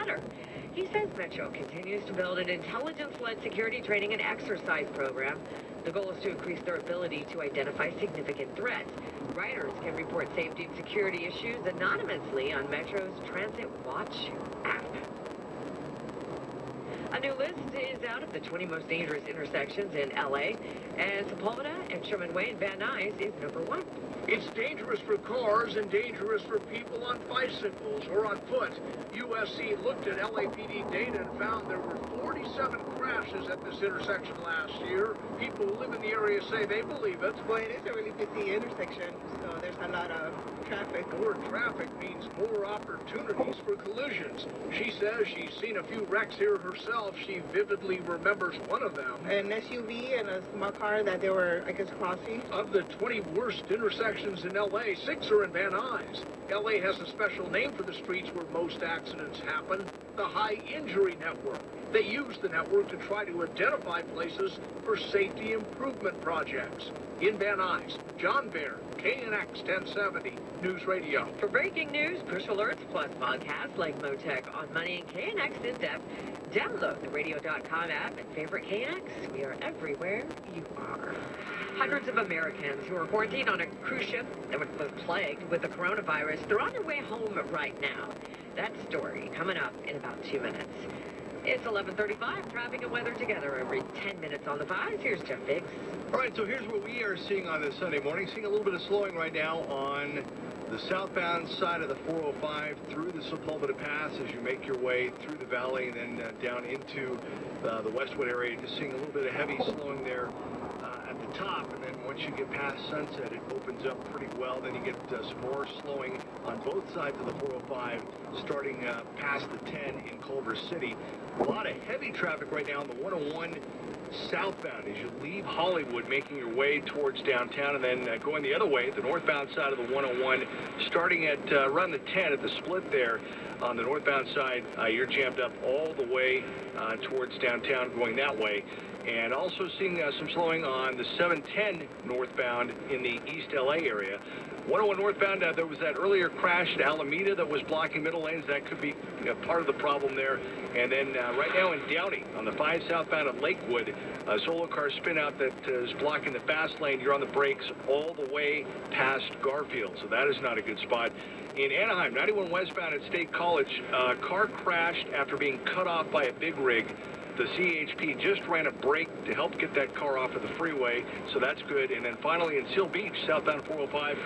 better. He says Metro continues to build an intelligence-led security training and exercise program. The goal is to increase their ability to identify significant threats. Riders can report safety and security issues anonymously on Metro's Transit Watch app. A new list is out of the 20 most dangerous intersections in L.A., and Sepulveda and Sherman Way in Van Nuys is number 1. It's dangerous for cars and dangerous for people on bicycles or on foot. USC looked at LAPD data and found there were 47 crashes at this intersection last year. People who live in the area say they believe it. Well, it is a really busy intersection, so there's a lot of traffic. More traffic means more opportunities for collisions. She says she's seen a few wrecks here herself. She vividly remembers one of them. An SUV and a small car that they were, I guess, crossing. Of the 20 worst intersections in L.A., 6 are in Van Nuys. L.A. has a special name for the streets where most accidents happen, the High Injury Network. They use the network to try to identify places for safety improvement projects. In Van Nuys, John Baer, KNX 1070 News Radio. For breaking news, push alerts, plus podcasts like Motec on Money and KNX In Depth, download the radio.com app and favorite KNX. We are everywhere you are. Hundreds of Americans who are quarantined on a cruise ship that was plagued with the coronavirus, they're on their way home right now. That story coming up in about 2 minutes. It's 11:35, traffic and weather together every 10 minutes on the 5s. Here's Jeff Biggs. All right, so here's what we are seeing on this Sunday morning. Seeing a little bit of slowing right now on the southbound side of the 405 through the Sepulveda Pass as you make your way through the valley and then down into the Westwood area. Just seeing a little bit of heavy slowing there at the top, and then once you get past Sunset, it opens up pretty well. Then you get some more slowing on both sides of the 405, starting past the 10 in Culver City. A lot of heavy traffic right now on the 101 southbound as you leave Hollywood, making your way towards downtown, and then going the other way, the northbound side of the 101, starting at around the 10 at the split there. On the northbound side, you're jammed up all the way towards downtown, going that way. And also seeing some slowing on the 710 northbound in the East LA area. 101 northbound, there was that earlier crash at Alameda that was blocking middle lanes. That could be part of the problem there. And then right now in Downey, on the 5 southbound at Lakewood, a solo car spin out that is blocking the fast lane. You're on the brakes all the way past Garfield, so that is not a good spot. In Anaheim, 91 westbound at State College, a car crashed after being cut off by a big rig. The CHP just ran a brake to help get that car off of the freeway, so that's good. And then finally in Seal Beach, southbound 405,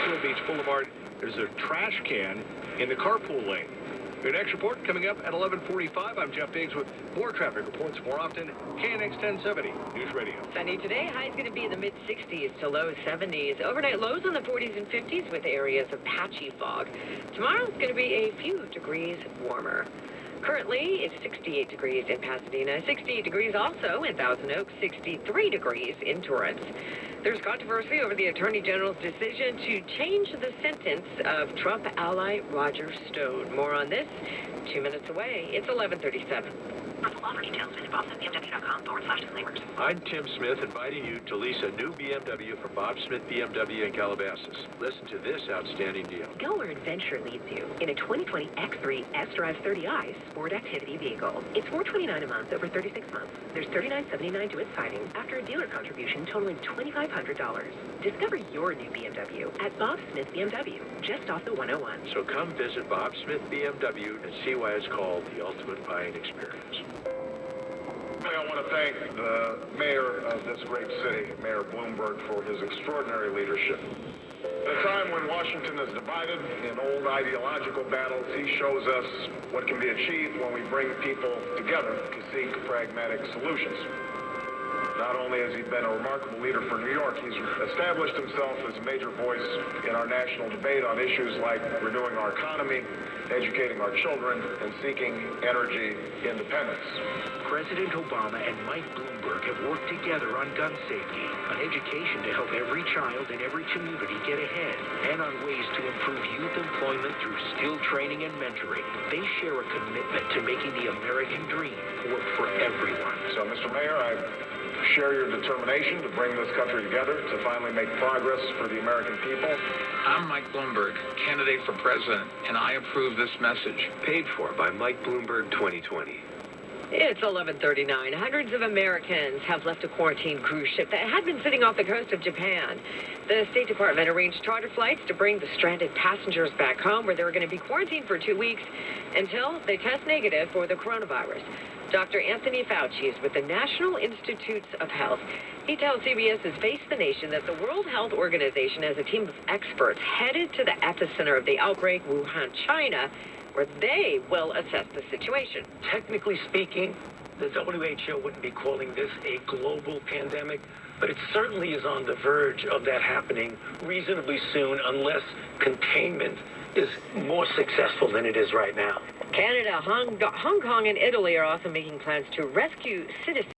Seal Beach Boulevard, there's a trash can in the carpool lane. Your next report coming up at 11:45. I'm Jeff Biggs with more traffic reports more often. KNX 1070 News Radio. Sunny today. High's going to be in the mid-60s to low 70s. Overnight lows in the 40s and 50s with areas of patchy fog. Tomorrow it's going to be a few degrees warmer. Currently, it's 68 degrees in Pasadena, 68 degrees also in Thousand Oaks, 63 degrees in Torrance. There's controversy over the Attorney General's decision to change the sentence of Trump ally Roger Stone. More on this 2 minutes away. It's 11:37. For all for details, visit bobsmithbmw.com/disclaimers. I'm Tim Smith, inviting you to lease a new BMW from Bob Smith BMW in Calabasas. Listen to this outstanding deal. Go where adventure leads you in a 2020 X3 S-Drive 30i sport activity vehicle. It's $429 a month over 36 months. There's $39.79 to its signing after a dealer contribution totaling $2,500. Discover your new BMW at Bob Smith BMW, just off the 101. So come visit Bob Smith BMW and see why it's called the ultimate buying experience. I want to thank the mayor of this great city, Mayor Bloomberg, for his extraordinary leadership. At a time when Washington is divided in old ideological battles, he shows us what can be achieved when we bring people together to seek pragmatic solutions. Not only has he been a remarkable leader for New York, he's established himself as a major voice in our national debate on issues like renewing our economy, educating our children, and seeking energy independence. President Obama and Mike Bloomberg have worked together on gun safety, on education to help every child in every community get ahead, and on ways to improve youth employment through skill training and mentoring. They share a commitment to making the American dream work for everyone. So, Mr. Mayor, I share your determination to bring this country together to finally make progress for the American people. I'm Mike Bloomberg, candidate for president, and I approve this message. Paid for by Mike Bloomberg 2020. It's 11:39. Hundreds of Americans have left a quarantine cruise ship that had been sitting off the coast of Japan. The State Department arranged charter flights to bring the stranded passengers back home, where they were going to be quarantined for 2 weeks until they test negative for the coronavirus. Dr. Anthony Fauci is with the National Institutes of Health. He tells CBS's Face the Nation that the World Health Organization has a team of experts headed to the epicenter of the outbreak, Wuhan, China, where they will assess the situation. Technically speaking, the WHO wouldn't be calling this a global pandemic, but it certainly is on the verge of that happening reasonably soon unless containment is more successful than it is right now. Canada, Hong Kong, and Italy are also making plans to rescue citizens